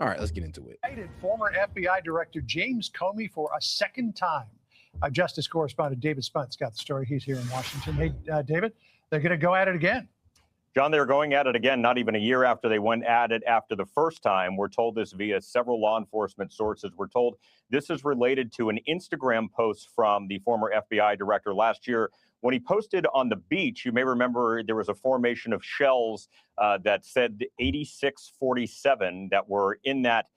All right, let's get into it. Former FBI Director James Comey for a second time. Justice correspondent David Spunt's got the story. He's here in Washington. Hey, David, they're going to go at it again. John, they're going at it again, not even a year after they went at it after the first time. We're told this via several law enforcement sources. We're told this is related to an Instagram post from the former FBI director last year when he posted on the beach. You may remember there was a formation of shells that said 8647 that were in that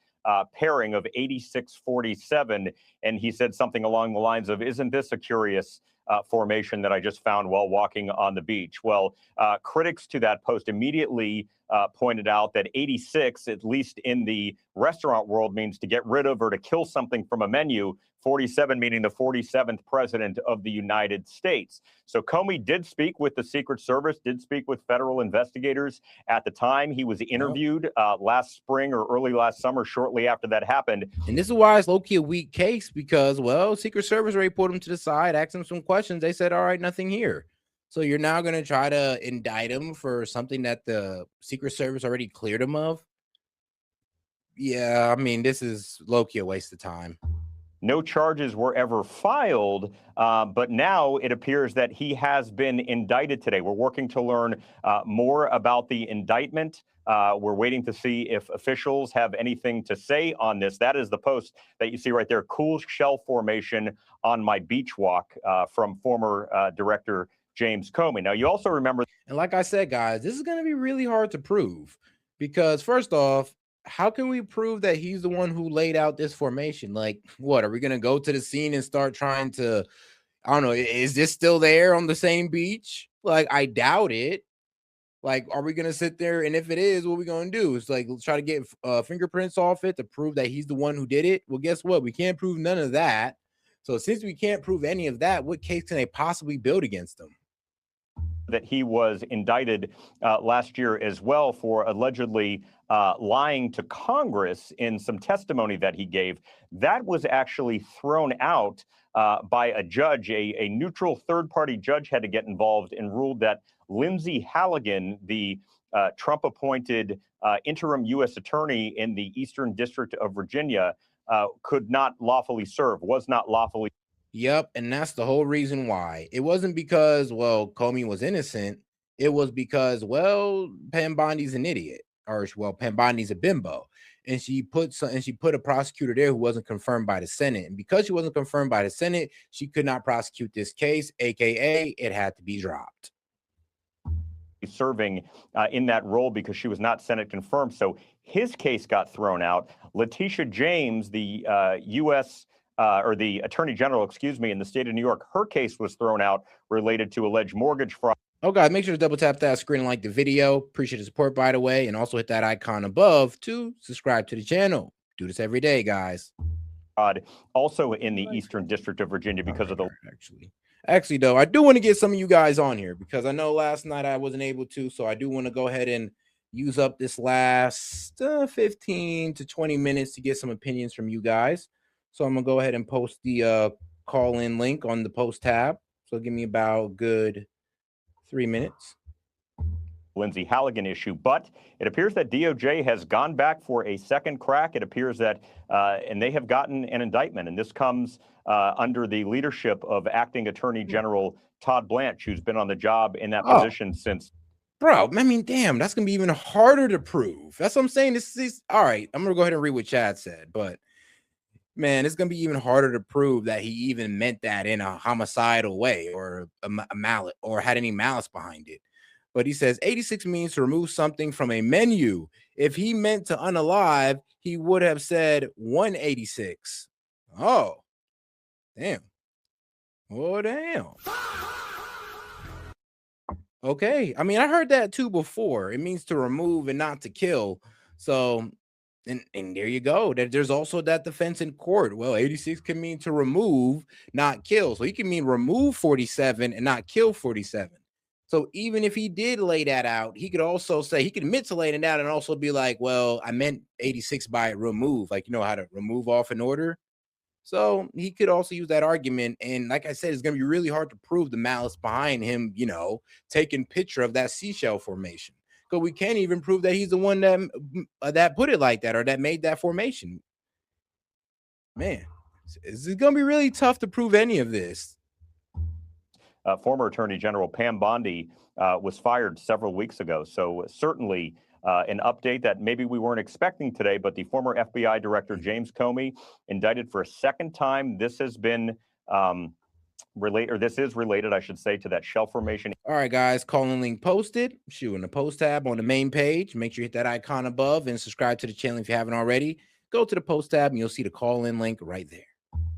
pairing of 8647. And he said something along the lines of, "Isn't this a curious formation that I just found while walking on the beach?" Well, critics to that post immediately pointed out that 86, at least in the restaurant world, means to get rid of or to kill something from a menu. 47 meaning the 47th president of the United States. So Comey did speak with the Secret Service, did speak with federal investigators at the time. He was interviewed last spring or early last summer, shortly after that happened. And this is why it's low-key a weak case, because, well, Secret Service already pulled him to the side, asked him some questions. They said, all right, nothing here. So you're now going to try to indict him for something that the Secret Service already cleared him of? Yeah, I mean, this is low-key a waste of time. No charges were ever filed, but now it appears that he has been indicted today. We're working to learn more about the indictment. We're waiting to see if officials have anything to say on this. That is the post that you see right there, "Cool shell formation on my beach walk," from former director James Comey. Now, you also remember. And like I said, guys, this is going to be really hard to prove because, first off, how can we prove that he's the one who laid out this formation? Like, what, are we going to go to the scene and start trying to, I don't know, is this still there on the same beach? Like, I doubt it. Like, are we going to sit there? And if it is, what are we going to do? It's like, let's try to get fingerprints off it to prove that he's the one who did it. Well, guess what? We can't prove none of that. So since we can't prove any of that, what case can they possibly build against him? That he was indicted last year as well for allegedly lying to Congress in some testimony that he gave. That was actually thrown out by a judge. A neutral third-party judge had to get involved and ruled that Lindsey Halligan, the Trump-appointed interim U.S. attorney in the Eastern District of Virginia, could not lawfully serve, was not lawfully. Yep, and that's the whole reason why. It wasn't because, well, Comey was innocent. It was because, well, Pam Bondi's an idiot, or, well, Pam Bondi's a bimbo, and she put a prosecutor there who wasn't confirmed by the Senate. And because she wasn't confirmed by the Senate, she could not prosecute this case, aka it had to be dropped. Serving in that role because she was not Senate confirmed. So his case got thrown out. Letitia James, the U.S. Or the Attorney General, excuse me, in the state of New York, her case was thrown out related to alleged mortgage fraud. Oh, guys, make sure to double tap that screen and like the video. Appreciate the support, by the way, and also hit that icon above to subscribe to the channel. Do this every day, guys. Also in the Eastern District of Virginia because of the... Actually, though, I do want to get some of you guys on here because I know last night I wasn't able to, so I do want to go ahead and use up this last 15 to 20 minutes to get some opinions from you guys. So I'm going to go ahead and post the call-in link on the post tab. So give me about a good 3 minutes. Lindsey Halligan issue, but it appears that DOJ has gone back for a second crack. It appears that, and they have gotten an indictment, and this comes under the leadership of Acting Attorney General Todd Blanche, who's been on the job in that position since. Bro, I mean, damn, that's going to be even harder to prove. That's what I'm saying. This is, all right, I'm going to go ahead and read what Chad said, but man, it's going to be even harder to prove that he even meant that in a homicidal way or a mallet or had any malice behind it. But he says 86 means to remove something from a menu. If he meant to unalive, he would have said 186. Oh, damn. Oh, damn. Okay. I mean, I heard that too before. It means to remove and not to kill. So, and there you go. There's also that defense in court. Well, 86 can mean to remove, not kill. So he can mean remove 47 and not kill 47. So even if he did lay that out, he could also say, he could admit to laying it out and also be like, well, I meant 86 by remove, like, you know how to remove off an order. So he could also use that argument. And like I said, it's going to be really hard to prove the malice behind him, you know, taking picture of that seashell formation. because we can't even prove that he's the one that put it like that or that made that formation. Man, it's going to be really tough to prove any of this. Former Attorney General Pam Bondi was fired several weeks ago. So certainly an update that maybe we weren't expecting today, but the former FBI Director James Comey indicted for a second time. This has been this is related, I should say, to that shell formation. All right, guys, call-in link posted. Shoot in the post tab on the main page. Make sure you hit that icon above and subscribe to the channel if you haven't already. Go to the post tab and you'll see the call-in link right there.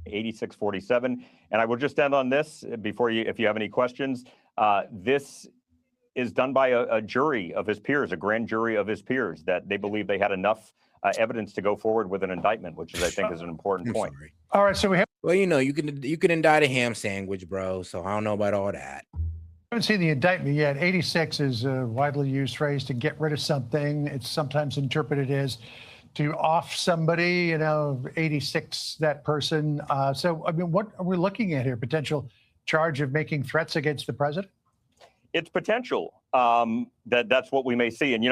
8647. And I will just end on this before you, if you have any questions. This is done by a jury of his peers, a grand jury of his peers, that they believe they had enough evidence to go forward with an indictment, which is, I think, is an important point. Sorry. All right, so we have. Well, you know, you can indict a ham sandwich, bro. So I don't know about all that. I haven't seen the indictment yet. 86 is a widely used phrase to get rid of something. It's sometimes interpreted as to off somebody, 86, that person. So, I mean, what are we looking at here? Potential charge of making threats against the president? It's potential that's what we may see. And,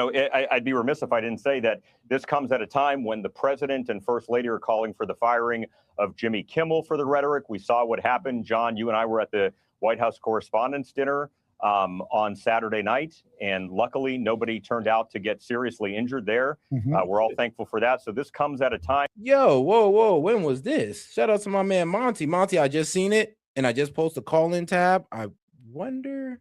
I'd be remiss if I didn't say that this comes at a time when the president and first lady are calling for the firing of Jimmy Kimmel for the rhetoric. We saw what happened. John, you and I were at the White House Correspondents' Dinner on Saturday night, and luckily nobody turned out to get seriously injured there. We're all thankful for that. So this comes at a time. Yo, whoa, when was this? Shout out to my man Monty. Monty, I just seen it, and I just posted a call-in tab. I wonder,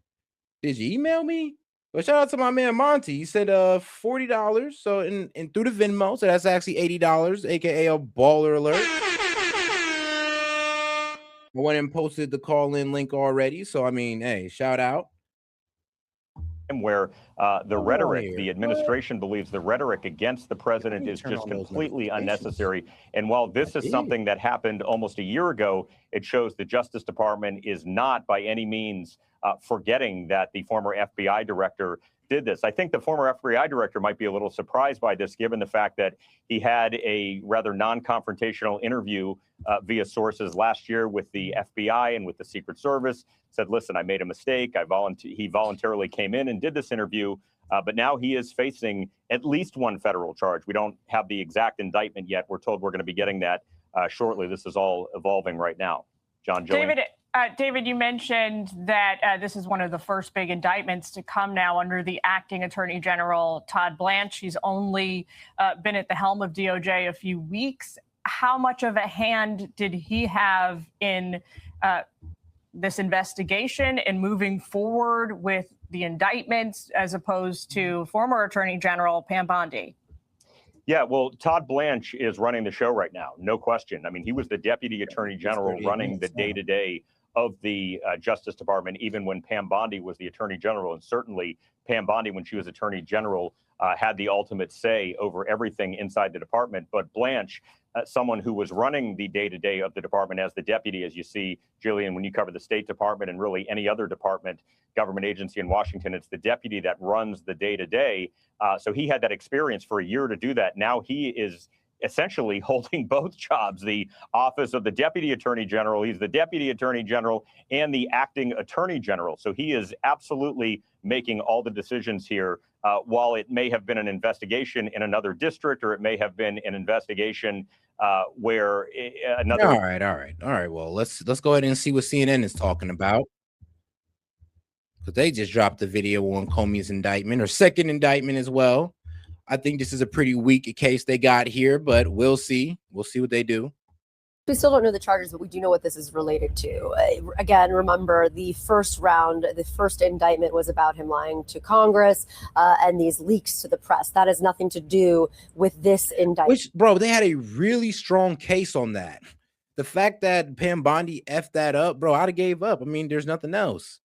did you email me? Well, shout out to my man Monty. He said $40. So in through the Venmo, so that's actually $80, aka a baller alert. I went and posted the call-in link already. So I mean, hey, shout out. Where the rhetoric, the administration believes the rhetoric against the president is just completely unnecessary. And while this is something that happened almost a year ago, it shows the Justice Department is not by any means forgetting that the former FBI director did this. I think the former FBI director might be a little surprised by this, given the fact that he had a rather non-confrontational interview via sources last year with the FBI and with the Secret Service. Said, listen, I made a mistake. He voluntarily came in and did this interview, but now he is facing at least one federal charge. We don't have the exact indictment yet. We're told we're going to be getting that shortly. This is all evolving right now. John, Jillian. David, you mentioned that this is one of the first big indictments to come now under the acting Attorney General, Todd Blanche. He's only been at the helm of DOJ a few weeks. How much of a hand did he have in this investigation and moving forward with the indictments as opposed to former Attorney General Pam Bondi? Yeah, well, Todd Blanche is running the show right now, no question. I mean, he was the Deputy Attorney General running the day-to-day of the Justice Department, even when Pam Bondi was the Attorney General. And certainly Pam Bondi, when she was Attorney General, had the ultimate say over everything inside the department. But Blanche, someone who was running the day-to-day of the department as the deputy, as you see, Jillian, when you cover the State Department and really any other department, government agency in Washington, it's the deputy that runs the day-to-day. So he had that experience for a year to do that. Now he is essentially holding both jobs, the office of the Deputy Attorney General. He's the Deputy Attorney General and the acting Attorney General. So he is absolutely making all the decisions here. While it may have been an investigation in another district, or it may have been an investigation where another. All right. Well, let's go ahead and see what CNN is talking about, because they just dropped the video on Comey's indictment, or second indictment as well. I think this is a pretty weak case they got here, but we'll see. We'll see what they do. We still don't know the charges, but we do know what this is related to. Again, remember the first round, the first indictment was about him lying to Congress and these leaks to the press. That has nothing to do with this indictment. Which, bro, they had a really strong case on that. The fact that Pam Bondi effed that up, bro, I'd have gave up. I mean, there's nothing else.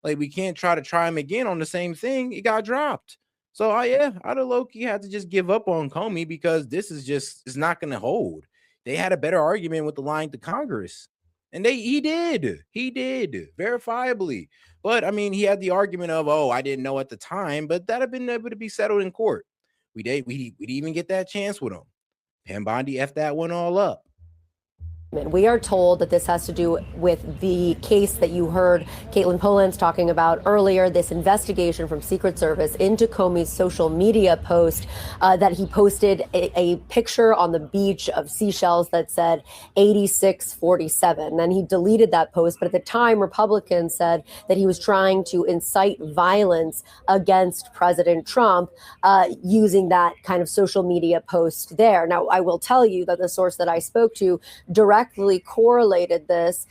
Like, we can't try to try him again on the same thing. It got dropped. So, I'd have low-key had to just give up on Comey, because this is just, it's not going to hold. They had a better argument with the lying to Congress. And he did, verifiably. But, I mean, he had the argument of, oh, I didn't know at the time, but that had been able to be settled in court. We didn't even get that chance with him. Pam Bondi effed that one all up. We are told that this has to do with the case that you heard Caitlin Polans talking about earlier, this investigation from Secret Service into Comey's social media post that he posted a picture on the beach of seashells that said 8647. Then he deleted that post. But at the time, Republicans said that he was trying to incite violence against President Trump using that kind of social media post there. Now, I will tell you that the source that I spoke to directly correlated this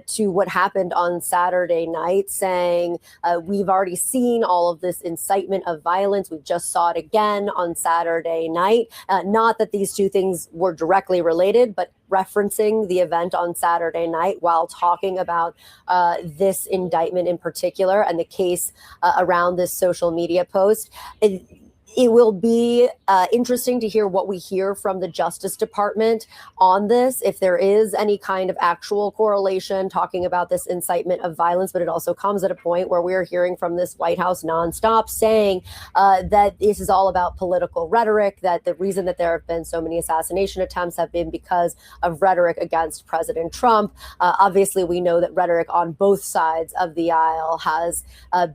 to what happened on Saturday night, saying we've already seen all of this incitement of violence. We just saw it again on Saturday night. Not that these two things were directly related, but referencing the event on Saturday night while talking about this indictment in particular and the case around this social media post. It will be interesting to hear what we hear from the Justice Department on this, if there is any kind of actual correlation talking about this incitement of violence. But it also comes at a point where we're hearing from this White House nonstop saying that this is all about political rhetoric, that the reason that there have been so many assassination attempts have been because of rhetoric against President Trump. Obviously, we know that rhetoric on both sides of the aisle has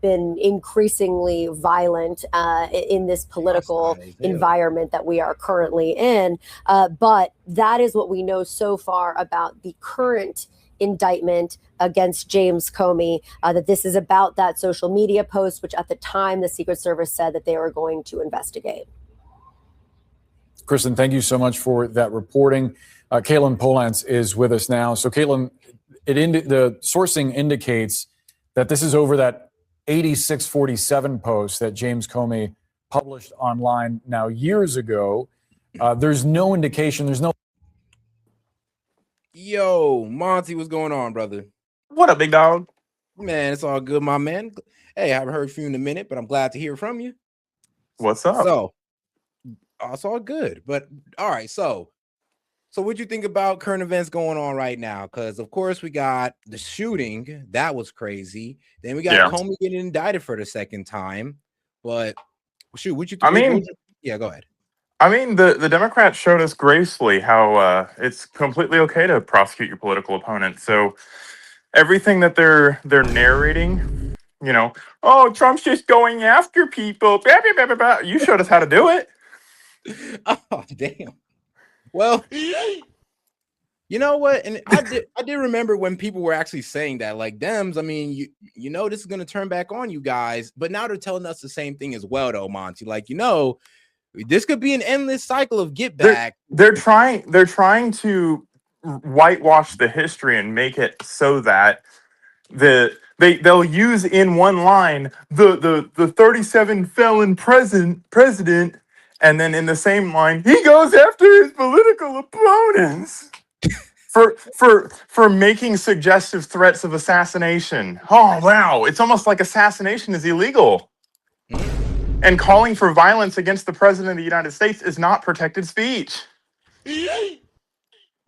been increasingly violent in this political environment that we are currently in. But that is what we know so far about the current indictment against James Comey, that this is about that social media post, which at the time the Secret Service said that they were going to investigate. Kristen, thank you so much for that reporting. Caitlin Polans is with us now. So Caitlin, the sourcing indicates that this is over that 8647 post that James Comey published online now years ago. There's no indication, there's no... Yo, Monty, what's going on, brother? What up, big dog? Man, it's all good, my man. Hey, I haven't heard from you in a minute, but I'm glad to hear from you. What's up? So, it's all good. But all right, so what'd you think about current events going on right now? Because of course we got the shooting, that was crazy. Then we got Comey getting indicted for the second time. But shoot, what you think? Yeah, go ahead. I mean, the Democrats showed us gracefully how it's completely okay to prosecute your political opponent. So everything that they're narrating, you know, oh, Trump's just going after people. Blah, blah, blah, blah, blah. You showed us how to do it. Oh, damn. Well, you know what? And I did remember when people were actually saying that, like, Dems, I mean, you know, this is going to turn back on you guys. But now they're telling us the same thing as well, though, Monty. Like, you know, this could be an endless cycle of get back. They're trying to whitewash the history and make it so that they'll use in one line the 37 felon president, and then in the same line he goes after his political opponents for making suggestive threats of assassination. Oh wow, it's almost like assassination is illegal. And calling for violence against the president of the United States is not protected speech. I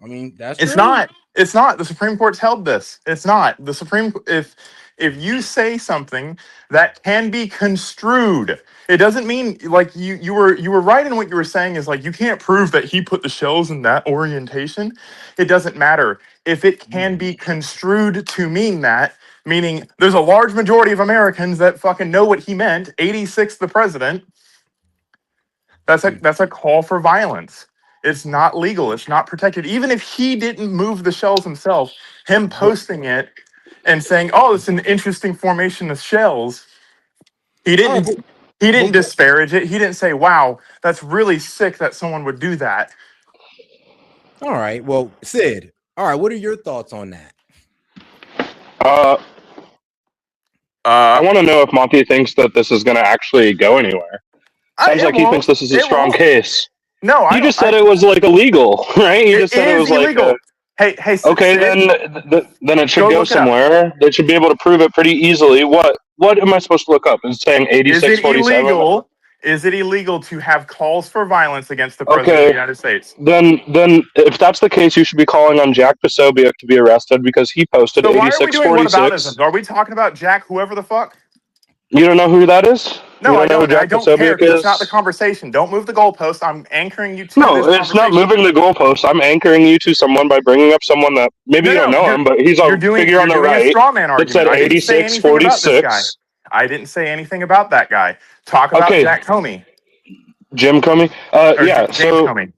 mean, that's It's true. not. It's not. The Supreme Court's held this. It's not. The Supreme, if you say something that can be construed, it doesn't mean, like, you were right in what you were saying, is like you can't prove that he put the shells in that orientation. It doesn't matter. If it can be construed to mean that, meaning there's a large majority of Americans that fucking know what he meant, 86 the president, that's a call for violence. It's not legal. It's not protected. Even if he didn't move the shells himself, him posting it and saying, "Oh, it's an interesting formation of shells," he didn't disparage it. He didn't say, "Wow, that's really sick that someone would do that." All right. Well, Sid, all right, what are your thoughts on that? I want to know if Monty thinks that this is going to actually go anywhere. Sounds like he thinks this is a strong case. No, you just said it was like illegal, right? You just said it was illegal. Like hey. Okay, then it should go somewhere. They should be able to prove it pretty easily. What am I supposed to look up? Is it saying 8647? Is it illegal to have calls for violence against the president of the United States? Then if that's the case, you should be calling on Jack Posobiec to be arrested because he posted 8646. Are we talking about Jack, whoever the fuck? You don't know who that is? No, You I don't know who don't. I Jack don't care Posobiec because it's not the is? conversation. Don't move the goalpost. I'm anchoring you to No, this it's not conversation. moving the goalpost. I'm anchoring you to someone by bringing up someone that maybe you don't know him, but he's a figure on the You're doing a right straw man that argument. said I didn't say anything about this guy. 8646. I didn't say anything about that guy. Talk about Okay, Jack Comey Jim Comey. or Yeah. James So Comey.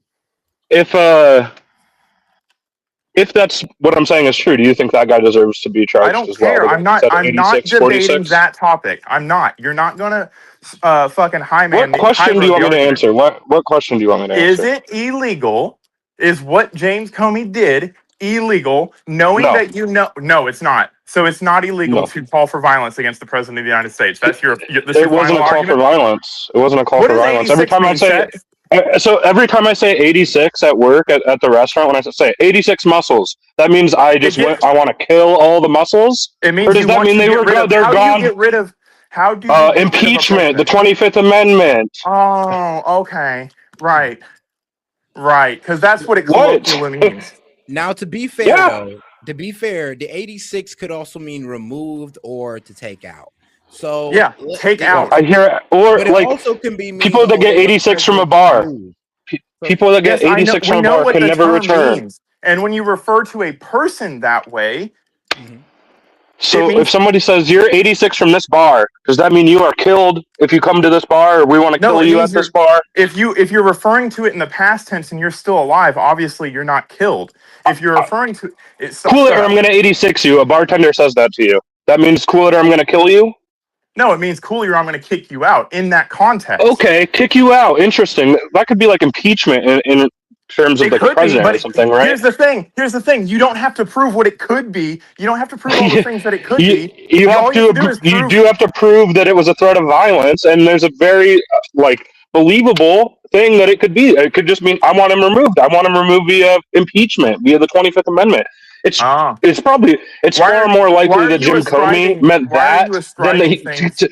if that's what I'm saying is true, do you think that guy deserves to be I charged don't as well? care. The guy that said I'm not debating 8646. that topic. I'm not. You're not gonna fucking high What question do you want me to answer? What question do you want me to Is answer? it illegal? Is what James Comey did illegal? Knowing No, that no, it's not. So it's not illegal no. to call for violence against the president of the United States. That's It your wasn't final a call for argument. violence. It wasn't a call What for does violence. Every 86 time I mean, say, Seth? so every time I say 86 at work at the restaurant, when I say 86 muscles, that means I just went. I want to kill all the muscles, It or means does you that want mean to they get were rid of. they're How do you gone? get rid of? How do you get rid of a Impeachment, the president? 25th Amendment. Oh, okay, right, because that's what it What? colloquially means. Now, to be fair, Yeah. though, the 86 could also mean removed or to take out. So Yeah, take out. I hear, or but it like also can be mean, people that get let the 86 from a president bar. remove. So, People that get Yes, I know. 86 We from a know bar what can the never term return. means, and when you refer to a person that way, mhm. So means if somebody says you're 86 from this bar, does that mean you are killed if you come to this bar, or we want to no, kill it you means at this bar? if you're referring to it in the past tense and you're still alive, obviously you're not killed. If you're referring to it, Cool it, or shut I'm up. going to 86 you. A bartender says that to you. That means cool it, or I'm going to kill you. No, it means cool. I'm going to kick you out in that context. Okay, kick you out. Interesting. That could be like impeachment in terms of It the could be, president but or something, right? here's the thing. Here's the thing. You don't have to prove what it could be. You don't have to prove all the things that it could be. You All have you have to to do is you prove. do have to prove that it was a threat of violence, and there's a very like believable thing that it could be. It could just mean I want him removed. I want him removed via impeachment, via the 25th Amendment. It's Ah, it's probably it's why far are more why likely are that you Jim Comey ascribing? meant Why are you that than that ascribing things?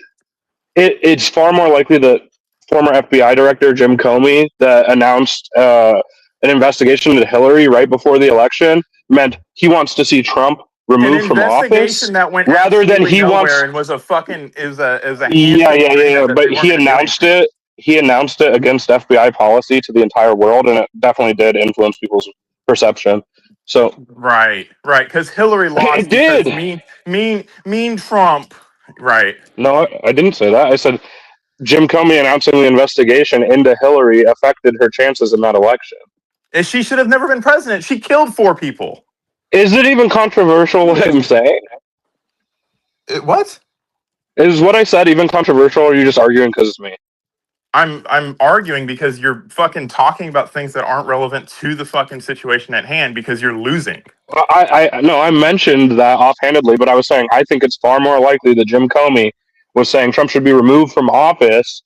it's far more likely that former FBI director Jim Comey that announced an investigation into Hillary right before the election meant he wants to see Trump An removed from office investigation that went rather than absolutely he wants. nowhere and was a fucking is a Yeah, handshake yeah, yeah, yeah. agreement that they But weren't he going to do announced anything. it. He announced it against FBI policy to the entire world, and it definitely did influence people's perception. So Right, because Hillary it lost because did. mean Trump. Right. No, I didn't say that. I said Jim Comey announcing the investigation into Hillary affected her chances in that election. And she should have never been president. She killed 4 people. Is it even controversial what I'm saying? What? Is what I said even controversial, or are you just arguing because it's me? I'm arguing because you're fucking talking about things that aren't relevant to the fucking situation at hand because you're losing. I mentioned that offhandedly, but I was saying I think it's far more likely that Jim Comey was saying Trump should be removed from office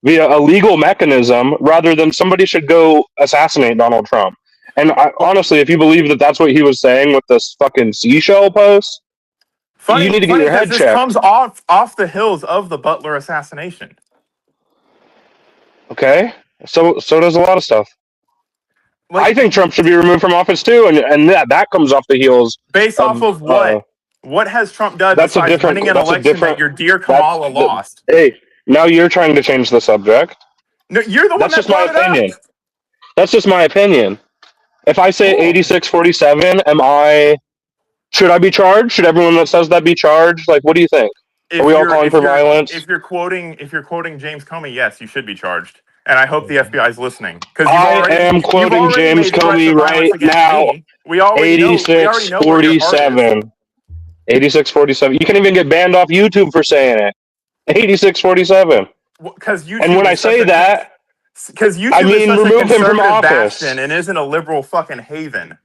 via a legal mechanism rather than somebody should go assassinate Donald Trump. And honestly, if you believe that that's what he was saying with this fucking seashell post, you need to get your because head this checked. comes off the hills of the Butler assassination. Okay, so does a lot of stuff. Like, I think Trump should be removed from office too, and that comes off the heels. based off of what? What has Trump done That's a besides different. winning an That's a election different. that your dear Kamala lost? Hey, now you're trying to change the subject. No, you're the one That's that just my brought it opinion. up. That's just my opinion. If I say 86-47, should I be charged? Should everyone that says that be charged? Like, what do you think? Are we all calling for violence? If you're quoting James Comey, yes, you should be charged. And I hope the FBI is listening because I am quoting James Comey right now. We already know what your heart is. 86-47. 86-47. You can't even get banned off YouTube for saying it. 86-47. Because YouTube. And when I say that, because YouTube I mean is such remove a him from conservative office. bastion and isn't a liberal fucking haven.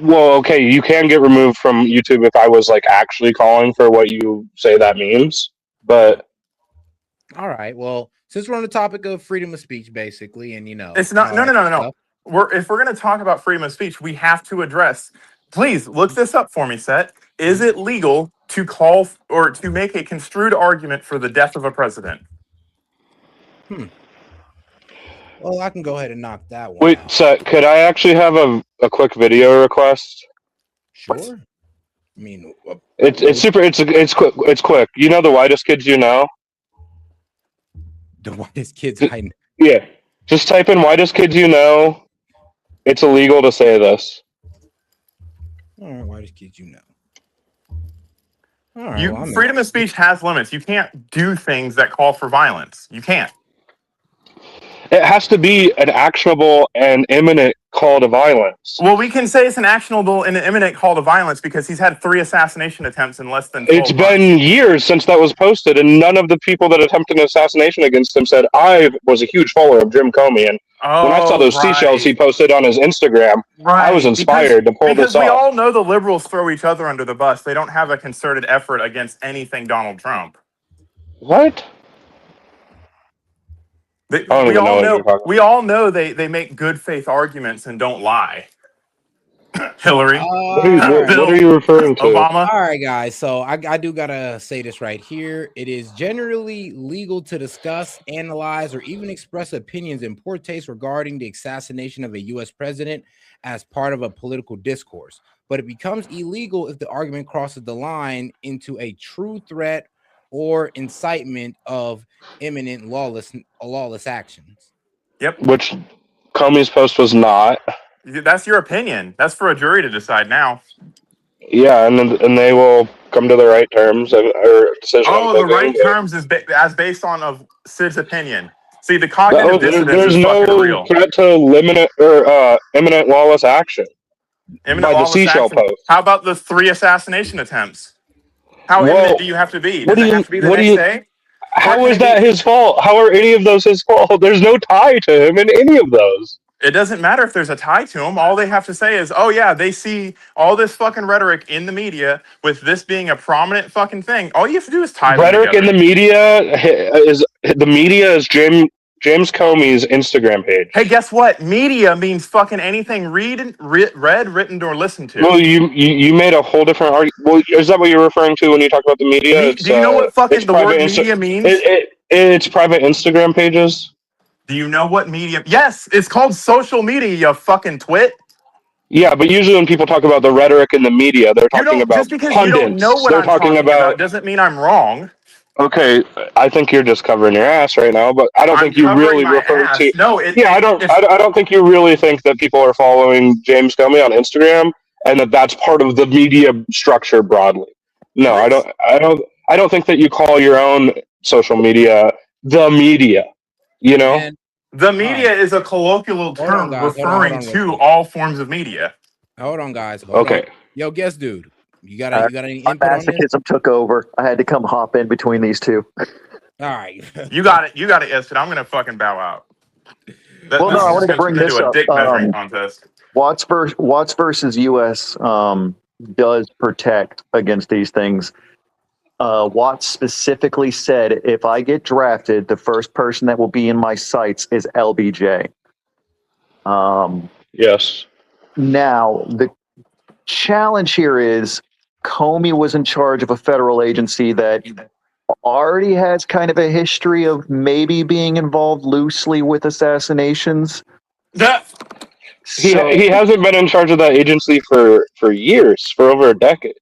Well, okay, you can get removed from YouTube if I was like actually calling for what you say that means, but all right. Well, since we're on the topic of freedom of speech, basically, and it's not. No. If we're going to talk about freedom of speech, we have to address. Please look this up for me, Set. Is it legal to call or to make a construed argument for the death of a president? Well, I can go ahead and knock that one wait, out. Set, could I actually have a quick video request? Sure. I mean, It's quick. You know the whitest kids you know? The whitest kids I know. Yeah. Just type in whitest kids you know. It's illegal to say this. All right, whitest kids you know. All right, well, I'm Freedom of speech has limits. You can't do things that call for violence. You can't. It has to be an actionable and imminent call to violence. Well, we can say it's an actionable and an imminent call to violence because he's had 3 assassination attempts in less than 12 It's months. been years since that was posted, and none of the people that attempted an assassination against him said, I was a huge follower of Jim Comey. And when I saw those seashells he posted on his Instagram, I was inspired to pull this Because we off. all know the liberals throw each other under the bus. They don't have a concerted effort against anything Donald Trump. What? We all know they make good faith arguments and don't lie. Hillary, What are you referring to? Obama. All right, guys. So I do gotta say this right here. It is generally legal to discuss, analyze, or even express opinions in poor taste regarding the assassination of a U.S. president as part of a political discourse. But it becomes illegal if the argument crosses the line into a true threat or incitement of imminent lawless actions. Yep. Which Comey's post was not. That's your opinion. That's for a jury to decide now. Yeah, and they will come to the right terms or decision. Oh, the right terms is as based on of Sid's opinion. See, the cognitive dissonance there's is no fucking real. threat to imminent lawless action. Imminent by the seashell action. post. How about the 3 assassination attempts? How imminent do you have to be? Does it have to be the next day? How is that his fault? How are any of those his fault? There's no tie to him in any of those. It doesn't matter if there's a tie to him. All they have to say is, oh yeah, they see all this fucking rhetoric in the media with this being a prominent fucking thing. All you have to do is tie rhetoric them together. in the media is James Comey's Instagram page. Hey, guess what? Media means fucking anything read, written, or listened to. Well, you made a whole different argument. Well, is that what you're referring to when you talk about the media? Do you know what fucking the word media means? It's private Instagram pages. Do you know what media? Yes, it's called social media, you fucking twit. Yeah, but usually when people talk about the rhetoric in the media, they're talking about just because pundits. you don't know what they're I'm talking about doesn't mean I'm wrong. Okay, I think you're just covering your ass right now, but I don't think you really refer to. No, I don't think you really think that people are following James Comey on Instagram and that's part of the media structure broadly. No, I don't think that you call your own social media the media. You know, And the media is a colloquial term referring to all forms of media. Hold on, guys. Hold on. Yo, guess, dude. You got any input on this? Masochism took over. I had to come hop in between these two. All right. You got it, Eston. I'm gonna fucking bow out. I wanted to bring this up. A dick measuring contest. Watts versus U.S. Does protect against these things. Watts specifically said, if I get drafted, the first person that will be in my sights is LBJ. Yes. Now, the challenge here is Comey was in charge of a federal agency that already has kind of a history of maybe being involved loosely with assassinations. He hasn't been in charge of that agency for years, for over a decade.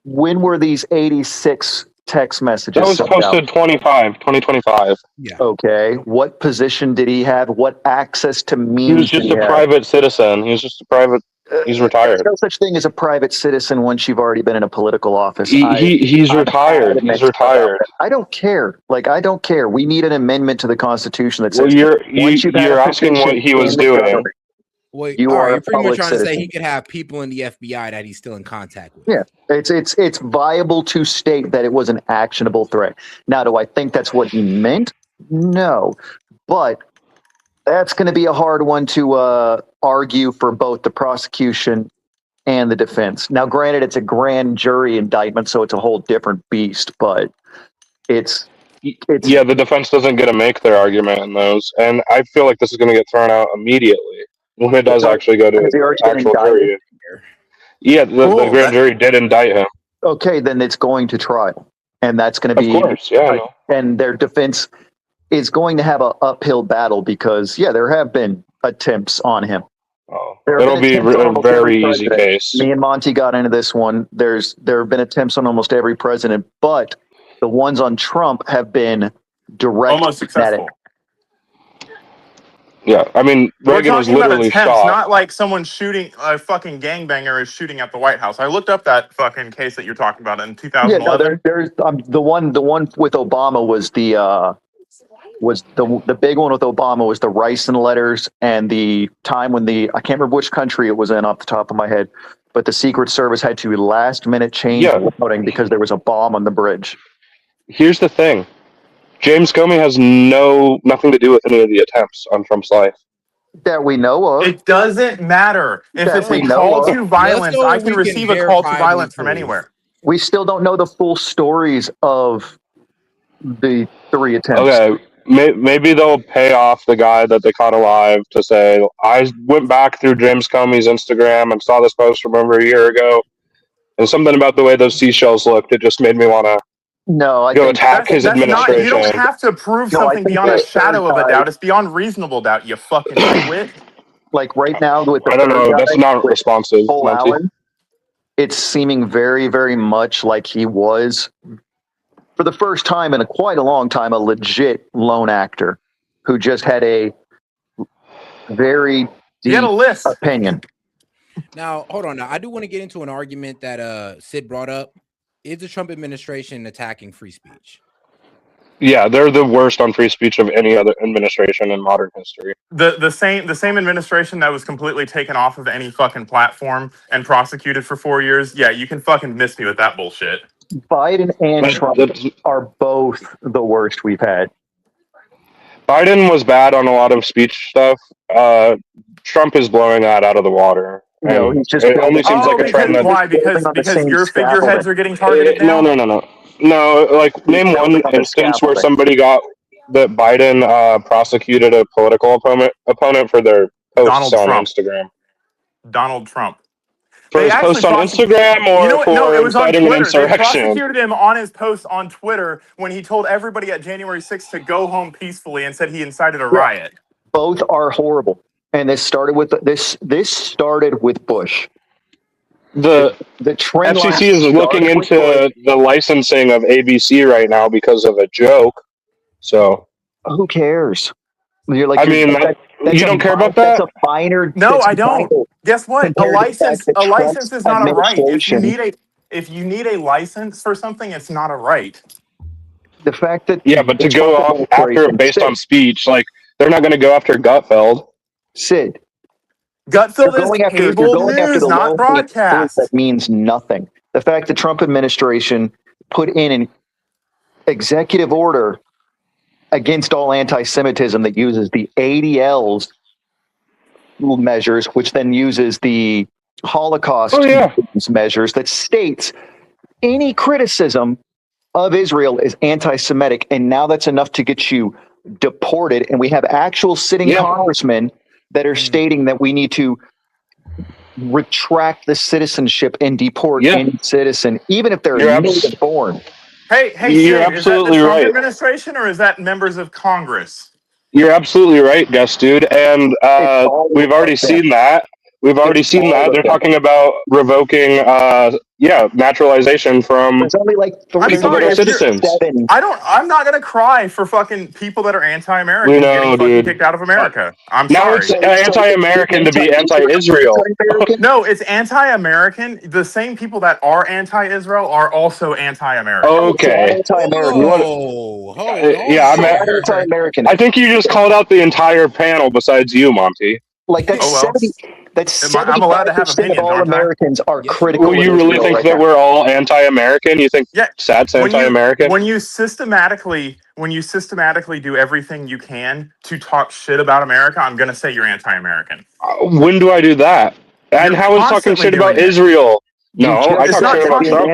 When were these 86 text messages? That was posted 2025. Yeah. Okay. What position did he have? What access to means? He was just a private citizen. He's retired. There's no such thing as a private citizen once you've already been in a political office. He's retired. He's retired. I don't care. I don't care. We need an amendment to the Constitution that says. Well, you're asking what he was doing. Wait, you're pretty much trying to say he could have people in the FBI that he's still in contact with. Yeah, it's viable to state that it was an actionable threat. Now, do I think that's what he meant? No, but that's going to be a hard one to argue for both the prosecution and the defense. Now, granted, it's a grand jury indictment, so it's a whole different beast, but it's the defense doesn't get to make their argument in those, and I feel like this is going to get thrown out immediately when it does actually go to the actual jury. Yeah, the grand jury did indict him. Okay, then it's going to trial, and that's going to be, of course, yeah. And their defense is going to have an uphill battle because, there have been attempts on him. Oh, it'll be a very easy case. Me and Monty got into this one. There have been attempts on almost every president, but the ones on Trump have been direct Almost successful. Yeah, I mean, We're Reagan was talking about literally attempts, shot. not like someone shooting a fucking gangbanger is shooting at the White House. I looked up that fucking case that you're talking about in Yeah, no, 2011. there's the one with Obama was the big one with Obama was the Ricin letters and the time when I can't remember which country it was in off the top of my head, but the Secret Service had to last minute change routing because there was a bomb on the bridge. Here's the thing. James Comey has nothing to do with any of the attempts on Trump's life. That we know of. It doesn't matter. If That it's we a know call of. to violence, go I and can we can receive a call to verifiably violence from prove. anywhere. We still don't know the full stories of the 3 attempts. Okay, maybe they'll pay off the guy that they caught alive to say, I went back through James Comey's Instagram and saw this post from over a year ago, and something about the way those seashells looked, it just made me want to go attack his administration. Not, you don't have to prove something beyond a shadow of a doubt. It's beyond reasonable doubt, you fucking twit. Like right now with the I don't know. That's not responsive. Cole Allen, it's seeming very, very much like he was, for the first time in quite a long time, a legit lone actor who just had a very deep opinion. Now, hold on. Now, I do want to get into an argument that Sid brought up. Is the Trump administration attacking free speech? Yeah, they're the worst on free speech of any other administration in modern history. The same administration that was completely taken off of any fucking platform and prosecuted for 4 years. Yeah, you can fucking miss me with that bullshit. Biden and Trump are both the worst we've had. Biden was bad on a lot of speech stuff. Trump is blowing that out of the water. No, he's just it only seems like a trend that why? Because your figureheads are getting targeted now? No, like name one instance where somebody got that Biden prosecuted a political opponent for their posts on Instagram. Donald Trump. For his posts on Instagram or for inciting an insurrection? They prosecuted him on his post on Twitter when he told everybody at January 6th to go home peacefully and said he incited a riot. Both are horrible. And this started with started with Bush. The FCC is looking into the licensing of ABC right now because of a joke. So who cares? You're like, I mean, you don't care about that? That's a minor. No, I don't. Guess what? A license is not a right. If you need a license for something, it's not a right. The fact that but to go off after it based on speech, like they're not going to go after Gutfeld. Sid. Gutfeld is cable news, not broadcast. That means nothing. The fact the Trump administration put in an executive order against all anti-Semitism that uses the ADL's measures, which then uses the Holocaust measures, that states any criticism of Israel is anti-Semitic, and now that's enough to get you deported. And we have actual sitting congressmen that are stating that we need to retract the citizenship and deport any citizen, even if they're native born. Hey, you're Sid, absolutely is that the Trump right. administration or is that members of Congress? You're absolutely right, Gus, dude. And we've already seen that. We've already seen that. They're talking about revoking, naturalization from There's only like people that are citizens. I'm not gonna cry for fucking people that are anti-American getting fucking kicked out of America. I'm sorry. Now it's anti-American to be anti-Israel. No, it's anti-American. The same people that are anti-Israel are also anti-American. Okay. Anti-American. I think you just called out the entire panel besides you, Monty. Like that's 70%. I'm allowed to have opinions, of all aren't I? Americans are critical. Well, you really think that we're all anti-American? You think SAT's anti-American? When you systematically do everything you can to talk shit about America, I'm gonna say you're anti-American. When do I do that? And how is talking shit about Israel? No, I talk shit about Trump.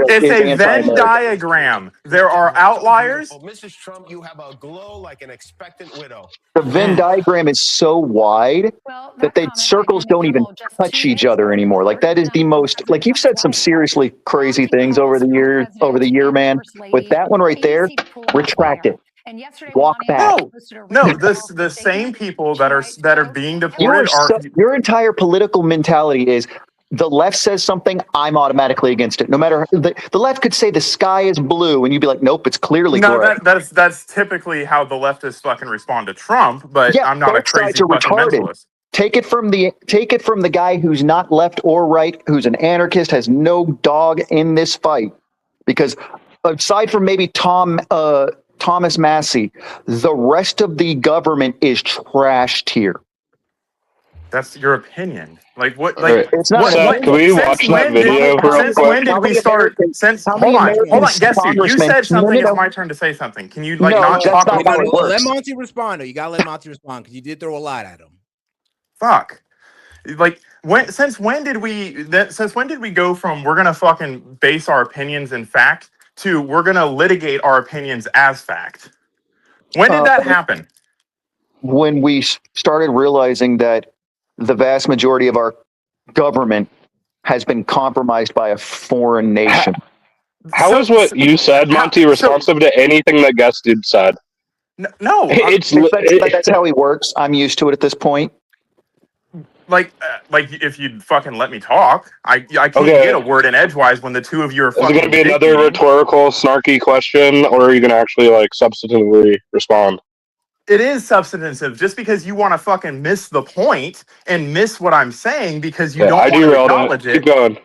It's a Venn diagram. There are outliers. Oh, Mrs. Trump, you have a glow like an expectant widow. The Venn diagram is so wide that the circles don't even touch each other anymore. Like that is the most. Like you've said some seriously crazy things over the year, man. With that one right there, retract it. Walk back. No, the same people that are being deported are. Your entire political mentality is the left says something, I'm automatically against it. No matter the left could say the sky is blue, and you'd be like, nope, it's clearly gray. That's typically how the leftists fucking respond to Trump. But Yeah, I'm not a both crazy sides are fucking retarded. mentalist. Take it from the guy who's not left or right, who's an anarchist, has no dog in this fight. Because aside from maybe Thomas Massey, the rest of the government is trashed here. That's your opinion. Like what? All right. It's not. Seth, can we watch that video real quick? When did we start? Hold on. Guess you said something. It's my turn to say something. Can you not talk not how it works. Let Monty respond. You gotta let Monty respond because you did throw a lot at him. Fuck. Like since when did we go from we're gonna fucking base our opinions in fact to we're gonna litigate our opinions as fact? When did that happen? When we started realizing that the vast majority of our government has been compromised by a foreign nation. How is what you said, Monty, responsive to anything that Guest Dude said? No, that's how he works. I'm used to it at this point. Like if you'd fucking let me talk, I can't get a word in edgewise when the two of you are fucking. Is it going to be another rhetorical, snarky question, or are you going to actually like substantively respond? It is substantive. Just because you want to fucking miss the point and miss what I'm saying because you don't want to acknowledge it. Keep going.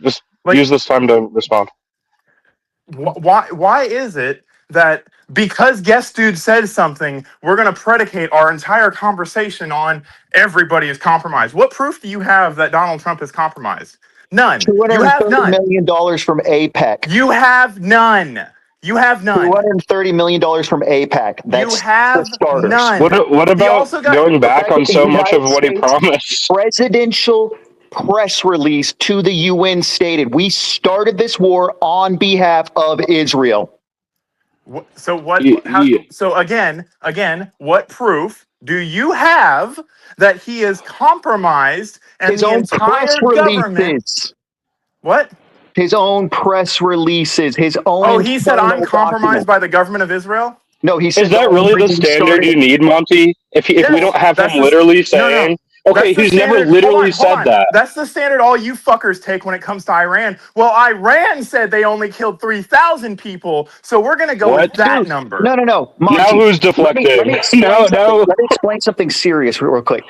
Just use this time to respond. Why is it that because Guest Dude said something, we're going to predicate our entire conversation on everybody is compromised? What proof do you have that Donald Trump is compromised? None. You have none. $230 million from AIPAC. You have none. You have none. $230 million from AIPAC. That's you have none. What about going back on so much of what he promised? Presidential press release to the UN stated, we started this war on behalf of Israel. So again, what proof do you have that he is compromised and his the own entire press government? Releases. What? His own press releases. His own. Oh, he said I'm compromised by the government of Israel? No, he said. Is that really the standard you need, Monty? If we don't have him literally saying. No. Okay, he's never literally said that. That's the standard all you fuckers take when it comes to Iran. Well, Iran said they only killed 3,000 people, so we're going to go with that number. No. Monty, now who's deflecting? Let me explain something serious real quick.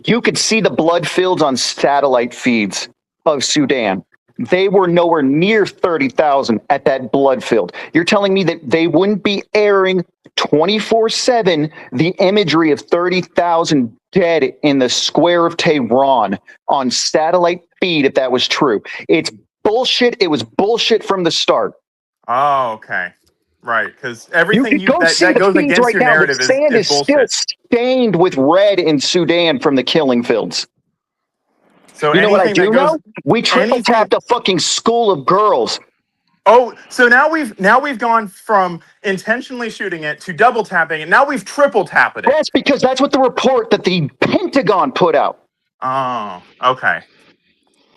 You could see the blood fields on satellite feeds of Sudan. They were nowhere near 30,000 at that blood field. You're telling me that they wouldn't be airing 24/7 the imagery of 30,000 dead in the square of Tehran on satellite feed if that was true? It's bullshit. It was bullshit from the start. Oh, okay. Right, because everything that goes against right your now, narrative the sand is still bullshit. stained with red in Sudan from the killing fields. So you know what I do know? We triple tapped a fucking school of girls. Oh, so now we've gone from intentionally shooting it to double tapping it. Now we've triple tapped it. That's because that's what the report that the Pentagon put out. Oh, okay.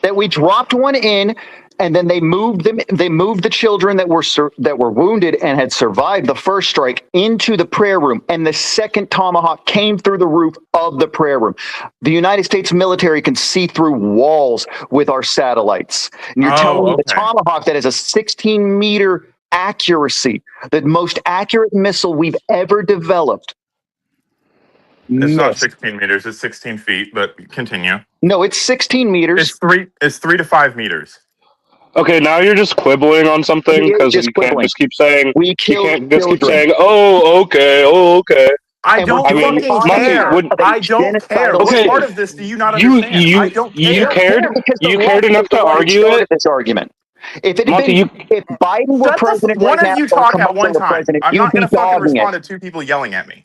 That we dropped one in, and then they moved them. They moved the children that were wounded and had survived the first strike into the prayer room, and the second tomahawk came through the roof of the prayer room. The United States military can see through walls with our satellites, and you're telling me the tomahawk that has a 16-meter accuracy, the most accurate missile we've ever developed. It's not 16 meters. It's 16 feet. But continue. No, it's 16 meters. It's 3 to 5 meters. Okay, now you're just quibbling on something because you can't just keep saying. We killed keep saying, "Oh, okay." I don't fucking care. I don't care. What part of this do you not understand? I don't care. You cared enough to argue it. This argument. If Biden were president, one of you talk at one time. I'm not going to fucking respond to two people yelling at me.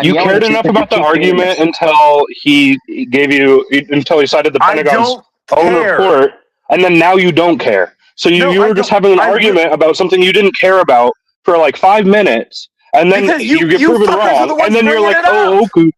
You cared enough about the argument until he cited the Pentagon's own report, and then now you don't care. So you were just having an argument about something you didn't care about for like 5 minutes, and then you get proven wrong, and then you're like, "Oh, okay."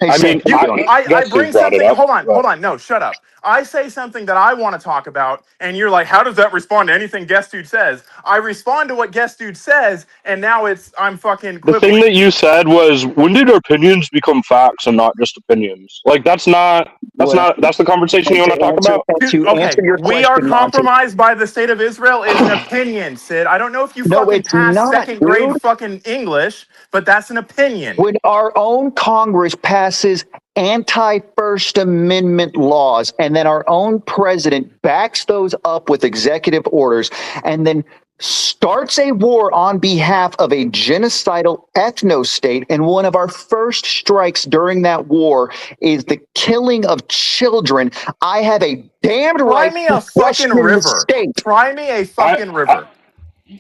Hey, I Seth, mean, keep going. I guess who bring brought it something. up? Hold on. No, shut up. I say something that I want to talk about, and you're like, how does that respond to anything Guest Dude says? I respond to what Guest Dude says, and now I'm fucking The thing quibbling. that you said was, when did opinions become facts and not just opinions? Like, that's the conversation you want to talk about? To Okay, answer your we are question, Monty. compromised by the state of Israel is an opinion, Sid. I don't know if you No, fucking it's passed not, second grade dude. fucking English, but that's an opinion. When our own Congress passes anti-First Amendment laws, and then our own president backs those up with executive orders, and then starts a war on behalf of a genocidal ethno-state, and one of our first strikes during that war is the killing of children, I have a damned Try right me to a fucking question the river. state. Try me a fucking river.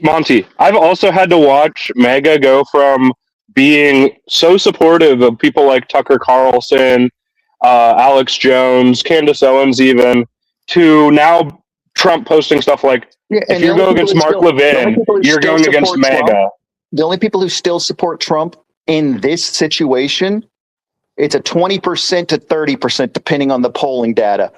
Monty, I've also had to watch MAGA go from being so supportive of people like Tucker Carlson, Alex Jones, Candace Owens, even, to now Trump posting stuff like, Yeah, if you go against Mark Levin, you're going against MAGA. The only people who still support Trump in this situation, it's a 20% to 30%, depending on the polling data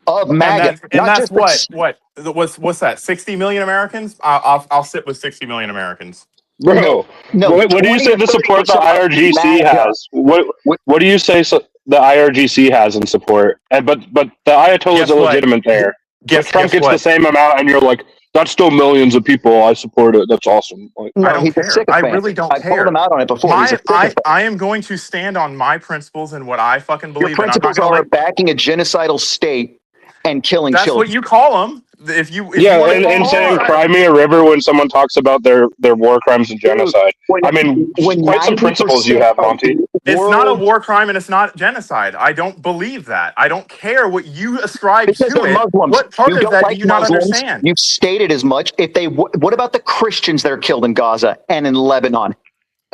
of MAGA. And that's what's that? 60 million Americans? I'll sit with 60 million Americans. Bro, No, what do you say the support the IRGC has? What do you say the IRGC has in support? But the Ayatollah's illegitimate there. But Trump gets the same amount, and you're like, that's still millions of people. I support it. That's awesome. Like, No, I don't he's care. a sycophant. I really don't I've care. called him out on it before. He's a sycophant. I am going to stand on my principles and what I fucking believe. Your principles are backing a genocidal state and killing That's children. what you call them. If you and saying cry me a river when someone talks about their war crimes and genocide. I mean, quite some principles you have, Monty. It's not a war crime and it's not genocide. I don't believe that. I don't care what you ascribe Because to they're it. Muslims. What part You of don't that like do you not Muslims. understand? You've stated as much. What about the Christians that are killed in Gaza and in Lebanon?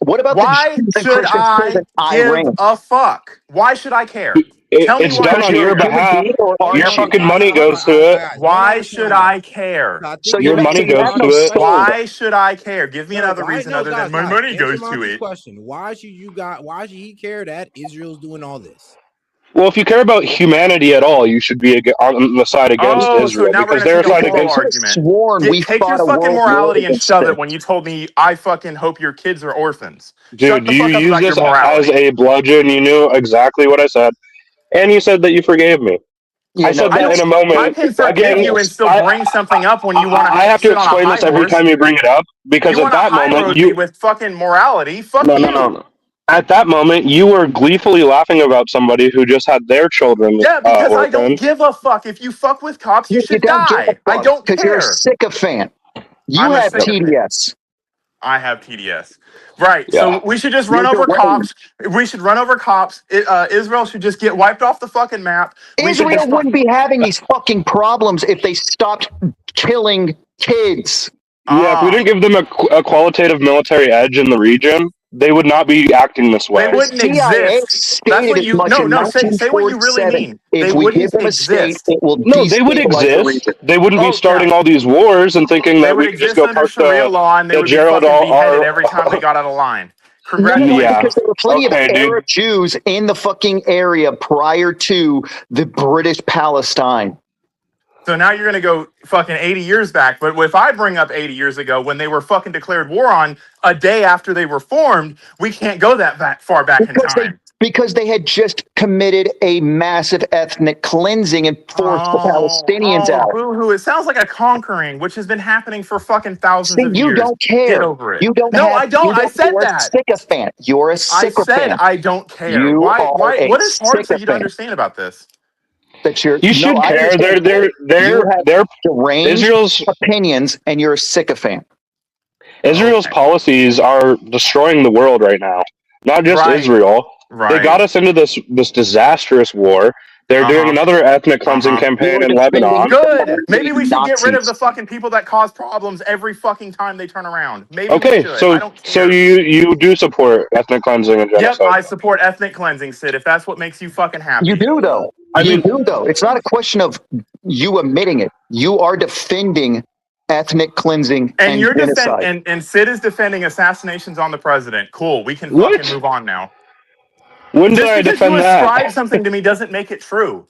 What about Why the Jews and should Christians killed in I give Iran? a fuck? Why should I care? Tell me It's why done on your behalf. Your fucking money goes to it. Why should I care? So your money goes to it. Why should I care? Give me another reason other than my money Answer goes to Monty's it. question. Why should he care that Israel's doing all this? Well, if you care about humanity at all, you should be on the side against Israel, so now because we're they're gonna side take a moral against. argument. Sworn we Take your fought a fucking world war morality and against shove them. it when you told me I fucking hope your kids are orphans. Dude, you used this as a bludgeon. You knew exactly what I said, and you said that you forgave me. Yeah, I said that in a I moment. can forgive you and still bring something up when you want to. I have to explain this every time you bring it up, because at that moment you with fucking morality. Fuck no, you. no. At that moment, you were gleefully laughing about somebody who just had their children. Yeah, because I don't orphaned. give a fuck. If you fuck with cops, you should don't give a die. I fuck, don't because you're a care. sycophant. You I'm a have sycophant. TDS. I have TDS. Right. Yeah. So we should just run over cops. We should run over cops. Israel should just get wiped off the fucking map. Israel wouldn't be having these fucking problems if they stopped killing kids. Yeah, if we didn't give them a qualitative military edge in the region, they would not be acting this way. They wouldn't exist. That's what you. Say what you really mean. If we give them a state, it will no, they would exist. They wouldn't be starting all these wars and thinking that we could just go past Sharia law and they would be fucking beheaded every time they got out of line. Congratulations. Because there were plenty of Arab Jews in the fucking area prior to the British Palestine. So now you're going to go fucking 80 years back. But if I bring up 80 years ago when they were fucking declared war on a day after they were formed, we can't go that far back in time. Because they had just committed a massive ethnic cleansing and forced the Palestinians out. Boo-hoo. It sounds like a conquering, which has been happening for fucking thousands of years. You don't care. Get over it. You don't. No, I don't. I said you're that. A sycophant. You're a sycophant. I said I don't care. Why? What is hard for you to understand about this? That you should care. They're Israel's opinions, and you're a sycophant. Israel's policies are destroying the world right now. Not just Israel. Right. They got us into this disastrous war. They're doing another ethnic cleansing campaign in Lebanon. Good. Maybe we should get rid of the fucking people that cause problems every fucking time they turn around. Maybe we should. So you do support ethnic cleansing and genocide? Yep, I support ethnic cleansing, Sid. If that's what makes you fucking happy. You do, though. You do, though. It's not a question of you admitting it. You are defending ethnic cleansing and you're genocide. and Sid is defending assassinations on the president. Cool. We can fucking move on now. When did Just I because defend you that? ascribe something to me doesn't make it true.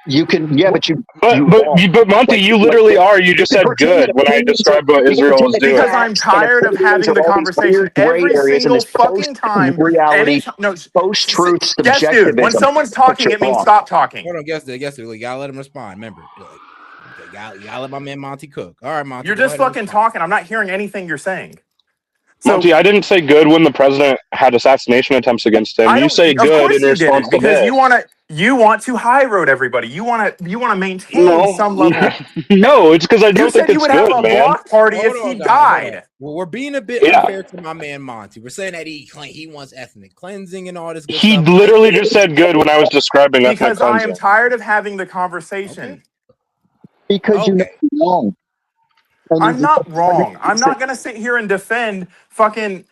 You can, yeah, but But Monty, you literally are. You just said good when I described what Israel was doing. Because I'm tired of having the conversation every single fucking time. Reality, No, post-truth, yes, dude. When subjectivism. someone's talking, it means stop talking. Hold on, guess it. You gotta let him respond. Remember, you gotta let my man Monty cook. All right, Monty. You're go just ahead and fucking respond. talking. I'm not hearing anything you're saying. So, Monty, I didn't say good when the president had assassination attempts against him. You say good in response to because this. you want to high road everybody. You want to maintain No, some level. no, it's because I You don't said think you it's would have good, a man. block party Hold if he on, guys, hold on. died. Well, we're being a bit Yeah. unfair to my man Monty. We're saying that he wants ethnic cleansing and all this good He stuff. literally just said good when I was describing ethnic Because I am cleansing. tired of having the conversation. Because you know you're wrong. And I'm not wrong. I'm not going to sit here and defend fucking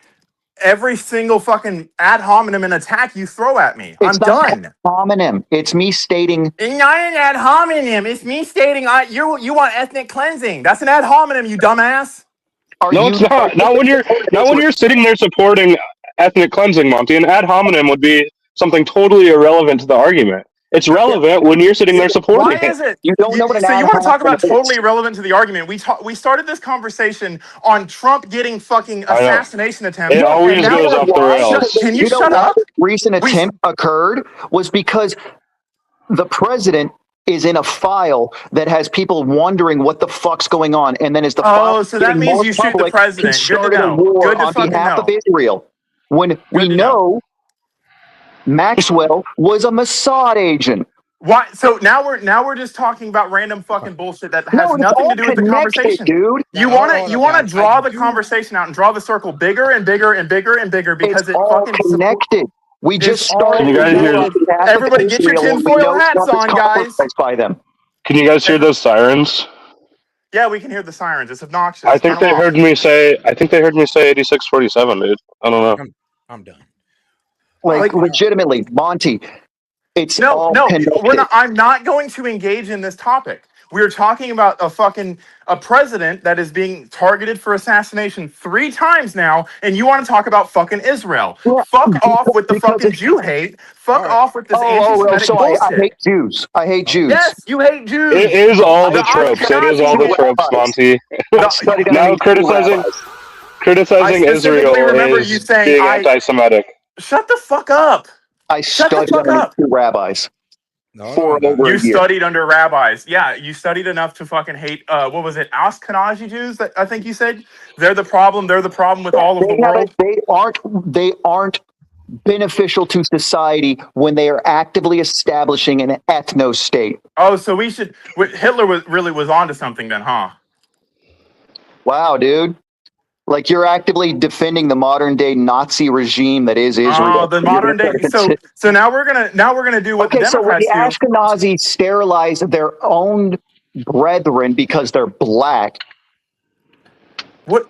every single fucking ad hominem and attack you throw at me. I'm done. Ad hominem. It's me stating. It's not an ad hominem. It's me stating you want ethnic cleansing. That's an ad hominem, you dumbass. No, it's not. Not when you're sitting there supporting ethnic cleansing, Monty. An ad hominem would be something totally irrelevant to the argument. It's relevant when you're sitting there supporting Why is it? You don't know what an So ad you want to talk hominem about is. totally irrelevant to the argument? We started this conversation on Trump getting fucking assassination attempts. It always and now goes off the rails. Can you shut up? The recent attempt occurred was because the president is in a file that has people wondering what the fuck's going on, and then as the file so that getting means more you shoot the public, president. he Good to started a know. war Good to on fucking behalf know. of Israel. When we know Maxwell was a Mossad agent. Why? So now we're just talking about random fucking bullshit that has nothing to do with the conversation, dude. You want to draw the conversation out and draw the circle bigger and bigger and bigger and bigger because it's all connected. We just started. Can you guys hear? Everybody, get your tinfoil hats on, guys. By them. Can you guys hear those sirens? Yeah, we can hear the sirens. It's obnoxious. I think they heard me say 8647, dude. I don't know. I'm done. Like legitimately, Monty. It's all connected. We're not. I'm not going to engage in this topic. We're talking about a president that is being targeted for assassination 3 times now, and you want to talk about fucking Israel? Yeah. Fuck off with the fucking Jew hate. Fuck off with this anti-Semitic bullshit. I hate Jews. I hate Jews. Yes, you hate Jews. It is all the tropes. It is all the tropes, Monty. Now criticizing Israel is being anti-Semitic. Shut the fuck up. I studied under 2 rabbis. You studied under rabbis. Yeah, you studied enough to fucking hate, what was it, Ashkenazi Jews? That I think you said? They're the problem. They're the problem with all of the world. They aren't beneficial to society when they are actively establishing an ethno-state. Oh, so Hitler was onto something then, huh? Wow, dude. Like you're actively defending the modern day Nazi regime that is Israel. Oh, the modern day. So now we're gonna do what the Democrats so when the do. Ashkenazi sterilize their own brethren because they're black. What?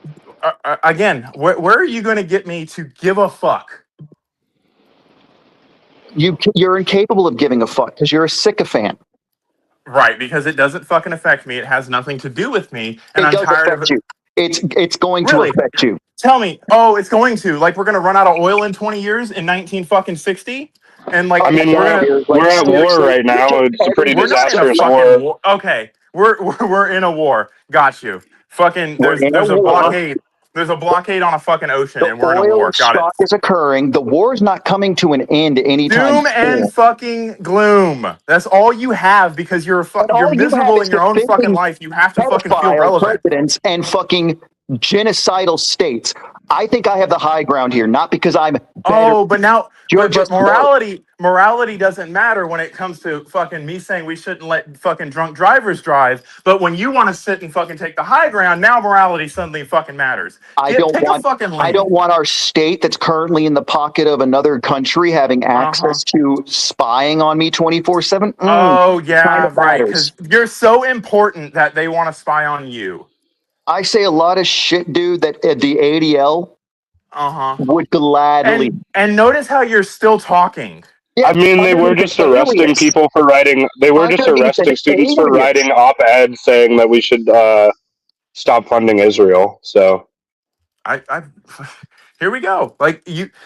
Again? Where are you going to get me to give a fuck? You're incapable of giving a fuck because you're a sycophant. Right, because it doesn't fucking affect me. It has nothing to do with me, and I'm tired of it. It's going to affect you. Tell me. Oh, it's going to. Like we're gonna run out of oil in 20 years in 1960, and like I mean we're at war right now. It's a pretty disastrous war. Okay, we're in a war. Got you. Fucking there's a blockade. There's a blockade on a fucking ocean, and we're in a war. Got it. Shock is occurring. The war is not coming to an end anytime soon. Doom and fucking gloom. That's all you have because you're miserable in your own fucking life. You have to fucking feel relevant. Presidents and fucking genocidal states. I think I have the high ground here, not because I'm better. Oh, but now but morality doesn't matter when it comes to fucking me saying we shouldn't let fucking drunk drivers drive. But when you want to sit and fucking take the high ground, now morality suddenly fucking matters. I don't want our state that's currently in the pocket of another country having access to spying on me 24/7. Oh yeah, right. Because you're so important that they want to spy on you. I say a lot of shit, dude, that the ADL would gladly. And notice how you're still talking. Yeah, I mean, they were just arresting people for writing. They were just arresting students for writing op-eds saying that we should stop funding Israel. So, Here we go. Like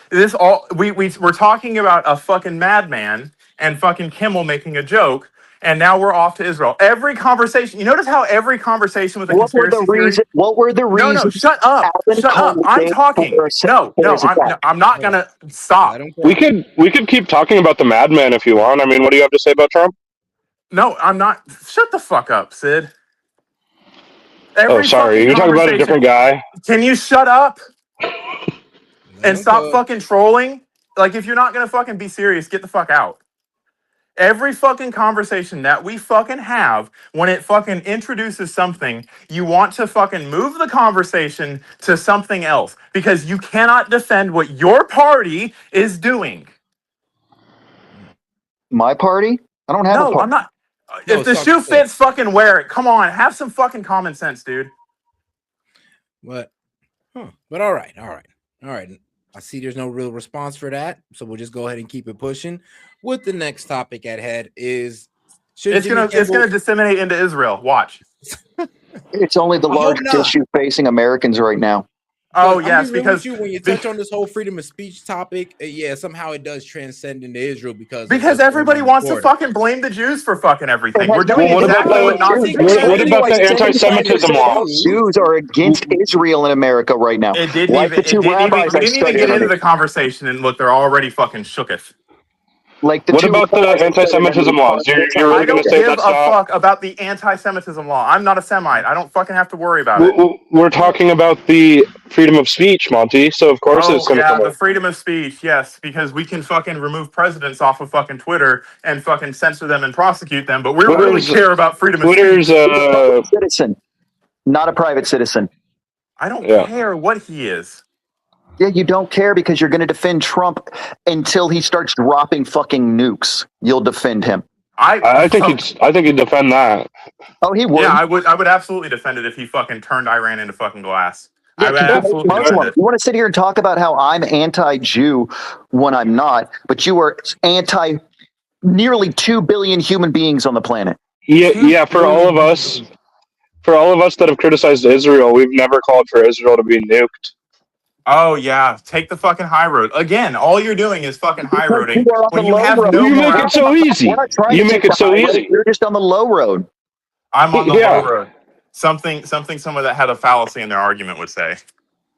this all we're talking about a fucking madman and fucking Kimmel making a joke, and now we're off to Israel. Every conversation, you notice how every conversation with a conspiracy theory. What were the reasons? No, shut up, shut up. I'm talking. No, I'm not gonna stop. We could keep talking about the madman if you want. I mean, what do you have to say about Trump? No, I'm not. Shut the fuck up, Sid. Sorry, you're talking about a different guy. Can you shut up? And stop fucking trolling. Like, if you're not gonna fucking be serious, get the fuck out. Every fucking conversation that we fucking have, when it fucking introduces something, you want to fucking move the conversation to something else because you cannot defend what your party is doing. My party? I don't have a party. No, I'm not. If the shoe fits, fucking wear it. Come on, have some fucking common sense, dude. But all right. I see there's no real response for that, so we'll just go ahead and keep it pushing. With the next topic at head is it's gonna disseminate into Israel. Watch. It's only the largest issue facing Americans right now. Oh yes, because when you touch on this whole freedom of speech topic, somehow it does transcend into Israel because everybody wants to fucking blame the Jews for fucking everything. We're doing exactly what Nazis. What about the anti-Semitism laws? Jews are against Israel in America right now. We didn't even get into the conversation, and look, they're already fucking shooketh. What about the anti-Semitism laws? You're really going to say that's not? I don't give a fuck about the anti-Semitism law. I'm not a Semite. I don't fucking have to worry about it. We're talking about the freedom of speech, Monty. So of course it's going to come the up. freedom of speech, yes, because we can fucking remove presidents off of fucking Twitter and fucking censor them and prosecute them. But we don't really care about freedom of speech. Twitter's a citizen, not a private citizen. I don't care what he is. Yeah, you don't care because you're going to defend Trump until he starts dropping fucking nukes. You'll defend him. I think he'd defend that. Oh, he would. Yeah, I would absolutely defend it if he fucking turned Iran into fucking glass. Yeah, you want to sit here and talk about how I'm anti-Jew when I'm not, but you are anti nearly 2 billion human beings on the planet. Yeah, for all of us that have criticized Israel, we've never called for Israel to be nuked. Oh yeah, take the fucking high road. Again, all you're doing is fucking high roading. When you have no you make it so easy. You make it so easy. You're just on the low road. I'm on the low road. Something someone that had a fallacy in their argument would say.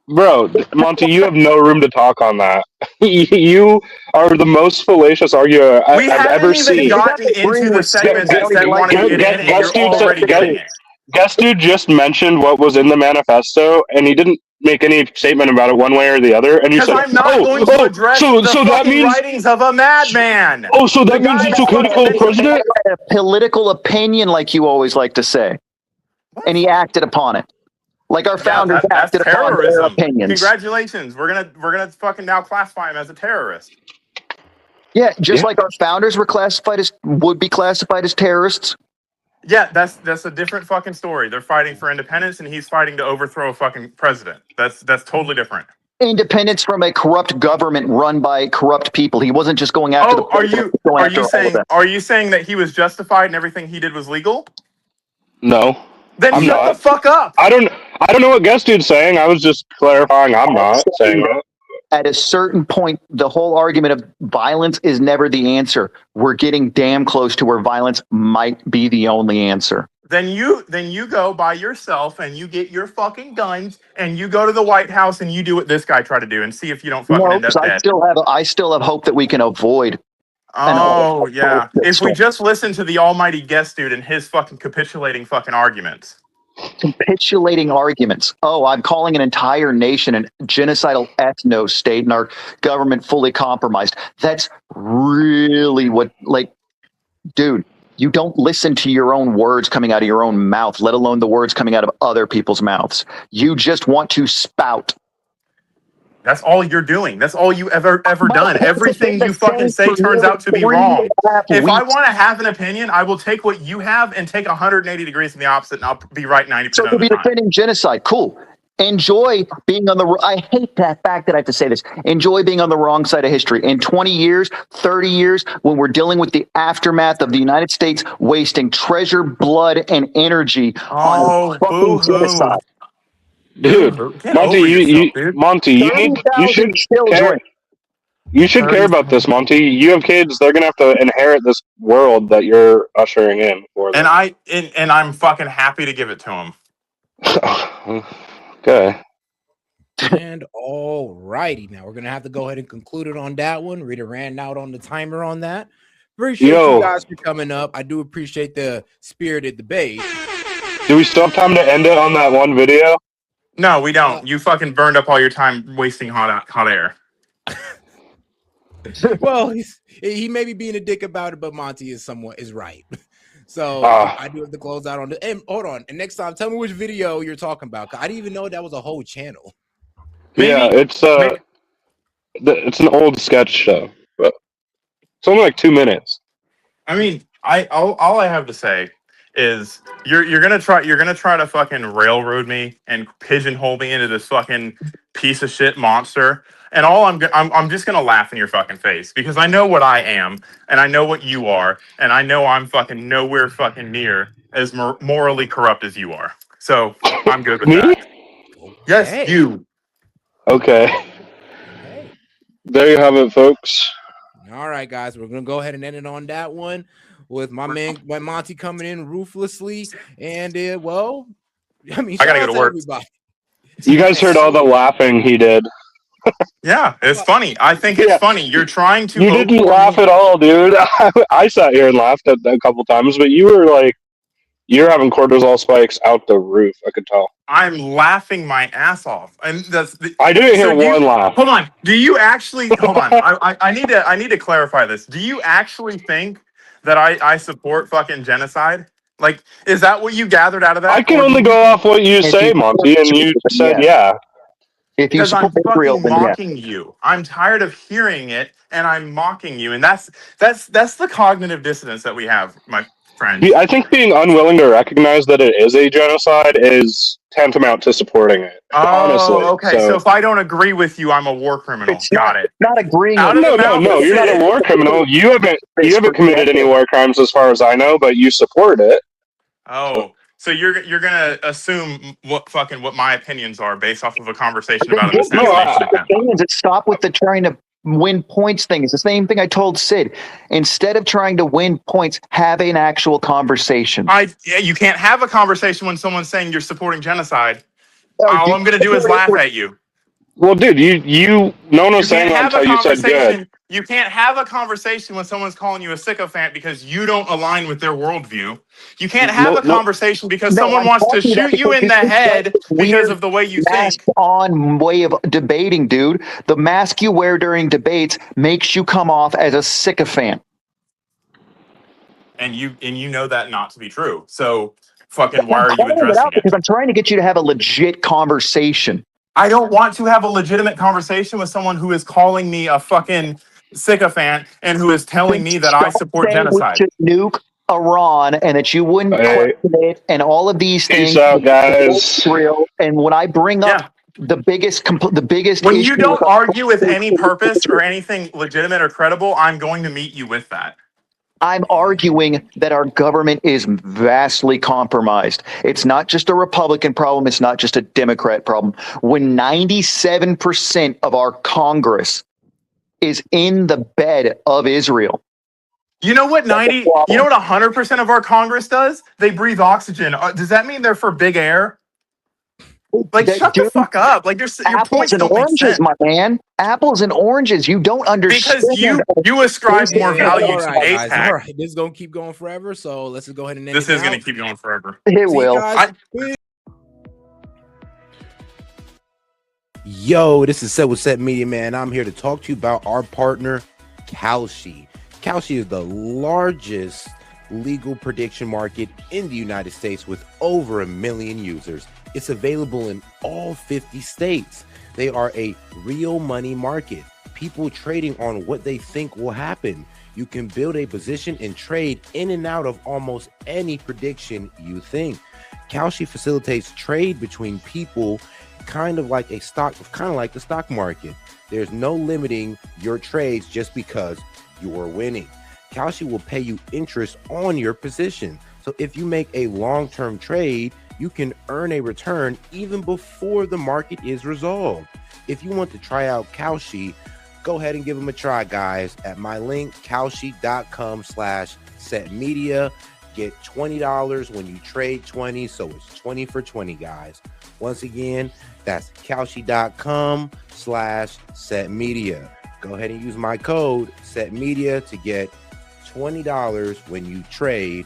Bro, Monty, you have no room to talk on that. You are the most fallacious arguer I've ever seen. We haven't even gotten into the segment that said we want to get in, and you're already getting it. Guest dude just mentioned what was in the manifesto, and he didn't make any statement about it one way or the other. And you said, I'm not going to address the writings of a madman. Oh, so that means it's okay to call the president? A political opinion, like you always like to say. What? And he acted upon it. Like our founders acted upon their opinions. Congratulations. We're gonna fucking now classify him as a terrorist. Yeah, just like our founders would be classified as terrorists. Yeah, that's a different fucking story. They're fighting for independence, and he's fighting to overthrow a fucking president. That's totally different. Independence from a corrupt government run by corrupt people. He wasn't just going after. Are you saying that he was justified and everything he did was legal? No. Then shut the fuck up. I don't know what guest dude's saying. I was just clarifying. I'm not saying that. At a certain point, the whole argument of violence is never the answer. We're getting damn close to where violence might be the only answer. Then you go by yourself and you get your fucking guns and you go to the White House and you do what this guy tried to do and see if you don't fucking end up dead. I still have hope that we can avoid. Oh yeah. If we just listen to the almighty guest dude and his fucking capitulating fucking arguments. Capitulating arguments. Oh, I'm calling an entire nation an genocidal ethno state and our government fully compromised. That's really what, dude, you don't listen to your own words coming out of your own mouth, let alone the words coming out of other people's mouths. You just want to spout. That's all you're doing. That's all you ever done. Everything you fucking say turns out to be wrong. If I want to have an opinion, I will take what you have and take 180 degrees from the opposite, and I'll be right 90% of the time. So you'll be defending genocide. Cool. Enjoy being on the. I hate that fact that I have to say this. Enjoy being on the wrong side of history. In 20 years, 30 years, when we're dealing with the aftermath of the United States wasting treasure, blood, and energy on fucking genocide. Dude, Get Monty, over you, yourself, you dude. Monty, you 30,000 should care. children. You should care about this, Monty. You have kids; they're gonna have to inherit this world that you're ushering in for them. And I'm fucking happy to give it to him. Okay. And all righty, now we're gonna have to go ahead and conclude it on that one. Rita ran out on the timer on that. Appreciate you guys for coming up. I do appreciate the spirited debate. Do we still have time to end it on that one video? No, we don't. You fucking burned up all your time wasting hot air. Well, he may be being a dick about it, but Monty is right. So I do have to close out on the. And hold on, and next time, tell me which video you're talking about. 'Cause I didn't even know that was a whole channel. Yeah, it's an old sketch show, but it's only like 2 minutes. I mean, all I have to say is you're gonna try to fucking railroad me and pigeonhole me into this fucking piece of shit monster. And all I'm just gonna laugh in your fucking face because I know what I am and I know what you are and I know I'm fucking nowhere fucking near as morally corrupt as you are. So I'm good with that. Okay. Yes, you. Okay. There you have it, folks. All right, guys, we're gonna go ahead and end it on that one with my Monty coming in ruthlessly. And well, I mean, I gotta go to work. Everybody. You guys heard all the laughing he did. Yeah, it's funny. I think it's funny. You're trying to. You didn't laugh at all, dude. I sat here and laughed at that a couple times, but you were like, you're having cortisol spikes out the roof. I could tell. I'm laughing my ass off, and I didn't hear one laugh. Hold on. Do you actually? Hold on. I need to clarify this. Do you actually think that I support fucking genocide? Like, is that what you gathered out of that? I can only go off what you say, Monty, and you said yeah. Because I'm fucking mocking you. I'm tired of hearing it, and I'm mocking you, and that's the cognitive dissonance that we have, my friend. I think being unwilling to recognize that it is a genocide is tantamount to supporting it. Honestly. Okay. So if I don't agree with you, I'm a war criminal. Got it. Not agreeing. No, you're not a war criminal. You haven't committed any war crimes, as far as I know, but you support it. Oh. So you're gonna assume what my opinions are based off of a conversation about an assassination attempt. Stop with the trying to win points thing. It's the same thing I told Sid. Instead of trying to win points, have an actual conversation. You can't have a conversation when someone's saying you're supporting genocide. All I'm gonna do is laugh at you. Well, dude, no one was saying that until you said good. You can't have a conversation when someone's calling you a sycophant because you don't align with their worldview. You can't have a conversation because someone wants to shoot you in the head because of the way you think. On way of debating, dude. The mask you wear during debates makes you come off as a sycophant. And you know that not to be true. So fucking why are you addressing it? Because I'm trying to get you to have a legit conversation. I don't want to have a legitimate conversation with someone who is calling me a fucking sycophant and who is telling me that I support genocide. Nuke Iran and that you wouldn't question it and all of these things. Peace out, guys. And when I bring up the biggest when you don't argue with any purpose or anything legitimate or credible, I'm going to meet you with that. I'm arguing that our government is vastly compromised. It's not just a Republican problem. It's not just a Democrat problem. When 97% of our Congress is in the bed of Israel. You know what 100% of our Congress does? They breathe oxygen. Does that mean they're for big air? Like, shut the fuck up. Like, your apples and oranges, my man. Apples and oranges. You don't understand. Because you ascribe more value to APAC. All right, this is going to keep going forever, so let's just go ahead and end this is going to keep going forever. It will. Yo, this is Set with Set Media, man. I'm here to talk to you about our partner, Kalshi. Kalshi is the largest legal prediction market in the United States with over 1 million users. It's available in all 50 states. They are a real money market. People trading on what they think will happen. You can build a position and trade in and out of almost any prediction you think. Kalshi facilitates trade between people, kind of like the stock market. There's no limiting your trades just because you're winning. Kalshi will pay you interest on your position. So if you make a long-term trade, you can earn a return even before the market is resolved. If you want to try out Kalshi, go ahead and give them a try, guys, at my link, kalshi.com/setmedia. Get $20 when you trade 20, so it's 20 for 20, guys. Once again, that's kalshi.com/setmedia. Go ahead and use my code setmedia to get $20 when you trade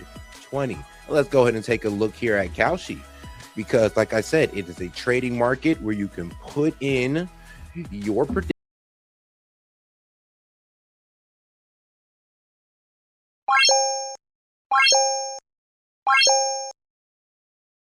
20. Let's go ahead and take a look here at Kalshi, because like I said, it is a trading market where you can put in your prediction